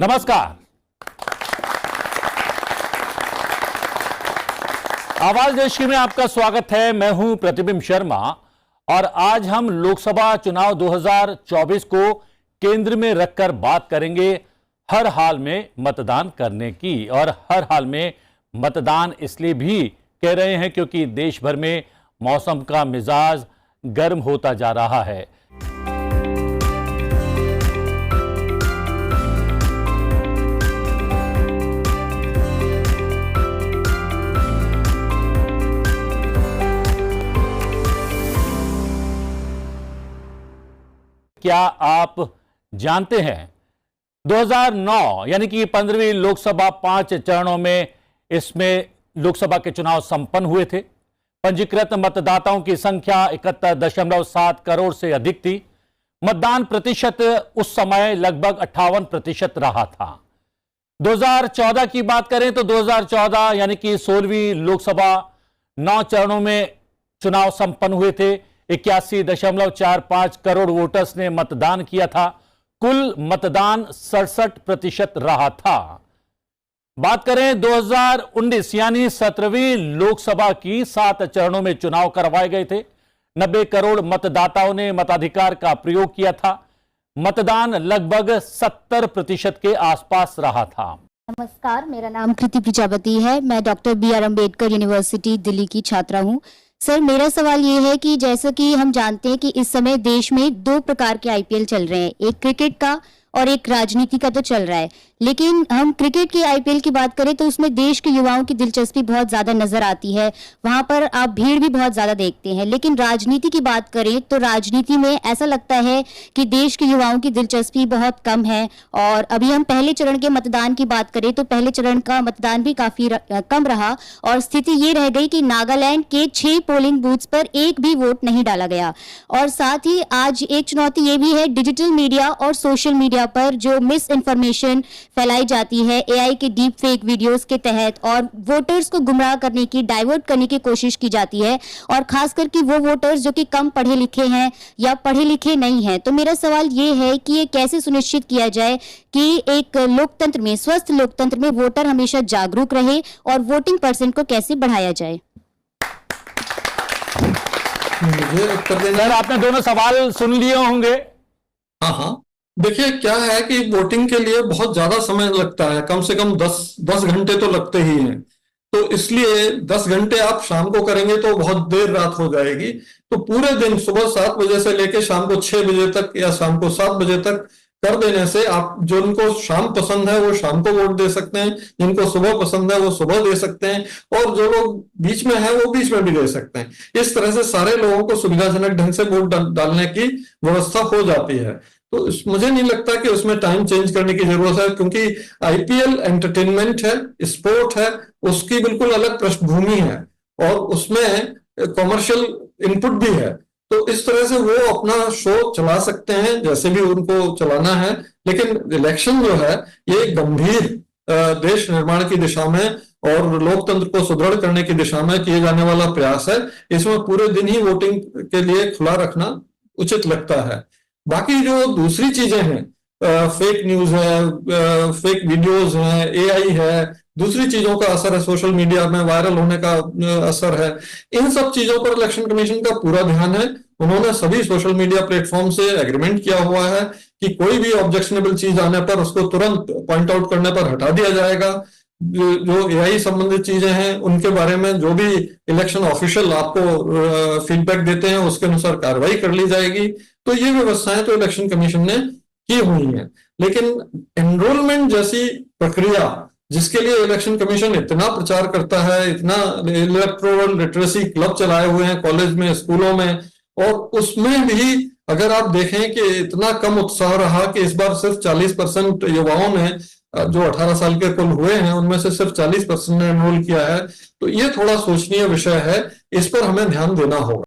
नमस्कार। आवाज देश की में आपका स्वागत है। मैं हूं प्रतिबिंब शर्मा और आज हम लोकसभा चुनाव 2024 को केंद्र में रखकर बात करेंगे हर हाल में मतदान करने की। और हर हाल में मतदान इसलिए भी कह रहे हैं क्योंकि देश भर में मौसम का मिजाज गर्म होता जा रहा है। क्या आप जानते हैं 2009 यानी कि 15वीं लोकसभा 5 चरणों में इसमें लोकसभा के चुनाव संपन्न हुए थे। पंजीकृत मतदाताओं की संख्या 71.7 करोड़ से अधिक थी। मतदान प्रतिशत उस समय लगभग 58% रहा था। 2014 की बात करें तो 2014 यानी कि 16वीं लोकसभा 9 चरणों में चुनाव संपन्न हुए थे। 81.45 करोड़ वोटर्स ने मतदान किया था। कुल मतदान 67% रहा था। बात करें 2019 यानी 17वीं लोकसभा की 7 चरणों में चुनाव करवाए गए थे। 90 करोड़ मतदाताओं ने मताधिकार का प्रयोग किया था। मतदान लगभग 70% के आसपास रहा था। नमस्कार, मेरा नाम कृति प्रजापति है। मैं doctor BR Ambedkar university Delhi की छात्रा हूँ। सर, मेरा सवाल ये है कि जैसा कि हम जानते हैं कि इस समय देश में 2 प्रकार के IPL चल रहे हैं, एक क्रिकेट का और एक राजनीति का तो चल रहा है। लेकिन हम क्रिकेट की IPL की बात करें तो उसमें देश के युवाओं की दिलचस्पी बहुत ज्यादा नजर आती है। वहां पर आप भीड़ भी बहुत ज्यादा देखते हैं। लेकिन राजनीति की बात करें तो राजनीति में ऐसा लगता है कि देश के युवाओं की दिलचस्पी बहुत कम है। और अभी हम पहले चरण के मतदान की बात करें तो पहले चरण का मतदान भी काफी कम रहा और स्थिति ये रह गई कि नागालैंड के 6 पोलिंग बूथ्स पर एक भी वोट नहीं डाला गया। और साथ ही आज एक चुनौती ये भी है डिजिटल मीडिया और सोशल मीडिया पर जो मिस इन्फॉर्मेशन फैलाई जाती है AI के डीप फेक वीडियोस के तहत और वोटर्स को गुमराह करने की, डाइवर्ट करने की कोशिश की जाती है। और खास करके वो वोटर्स जो कि कम पढ़े लिखे हैं या पढ़े लिखे नहीं हैं। तो मेरा सवाल ये है कि ये कैसे सुनिश्चित किया जाए कि एक लोकतंत्र में, स्वस्थ लोकतंत्र में वोटर हमेशा जागरूक रहे और वोटिंग परसेंट को कैसे बढ़ाया जाए। सर, आपने दोनों सवाल सुन लिए होंगे। हाँ, देखिए क्या है कि वोटिंग के लिए बहुत ज्यादा समय लगता है, कम से कम 10 घंटे तो लगते ही हैं। तो इसलिए 10 घंटे आप शाम को करेंगे तो बहुत देर रात हो जाएगी। तो पूरे दिन सुबह 7 बजे से लेकर शाम को 6 बजे तक या शाम को 7 बजे तक कर देने से आप जिनको शाम पसंद है वो शाम को वोट दे सकते हैं, जिनको सुबह पसंद है वो सुबह दे सकते हैं और जो लोग बीच में है वो बीच में भी दे सकते हैं। इस तरह से सारे लोगों को सुविधाजनक ढंग से वोट डालने की व्यवस्था हो जाती है। तो मुझे नहीं लगता कि उसमें टाइम चेंज करने की जरूरत है, क्योंकि IPL एंटरटेनमेंट है, स्पोर्ट है, उसकी बिल्कुल अलग पृष्ठभूमि है और उसमें कॉमर्शियल इनपुट भी है। तो इस तरह से वो अपना शो चला सकते हैं जैसे भी उनको चलाना है। लेकिन इलेक्शन जो है ये गंभीर देश निर्माण की दिशा में और लोकतंत्र को सुदृढ़ करने की दिशा में किए जाने वाला प्रयास है। इसमें पूरे दिन ही वोटिंग के लिए खुला रखना उचित लगता है। बाकी जो दूसरी चीजें हैं, फेक न्यूज है, फेक वीडियोस हैं, AI है, दूसरी चीजों का असर है, सोशल मीडिया में वायरल होने का असर है, इन सब चीजों पर इलेक्शन कमीशन का पूरा ध्यान है। उन्होंने सभी सोशल मीडिया प्लेटफॉर्म से एग्रीमेंट किया हुआ है कि कोई भी ऑब्जेक्शनेबल चीज आने पर उसको तुरंत पॉइंट आउट करने पर हटा दिया जाएगा। जो AI संबंधित चीजें हैं उनके बारे में जो भी इलेक्शन ऑफिशियल आपको फीडबैक देते हैं उसके अनुसार कार्रवाई कर ली जाएगी। तो ये व्यवस्थाएं तो इलेक्शन कमीशन ने की हुई हैं। लेकिन एनरोलमेंट जैसी प्रक्रिया जिसके लिए इलेक्शन कमीशन इतना प्रचार करता है, इतना इलेक्टोरल लिटरेसी क्लब चलाए हुए हैं कॉलेज में, स्कूलों में, और उसमें भी अगर आप देखें कि इतना कम उत्साह रहा कि इस बार सिर्फ 40% युवाओं ने, जो 18 साल के कुल हुए हैं उनमें से सिर्फ 40% ने एनरोल किया है। तो ये थोड़ा सोचनीय विषय है, इस पर हमें ध्यान देना होगा।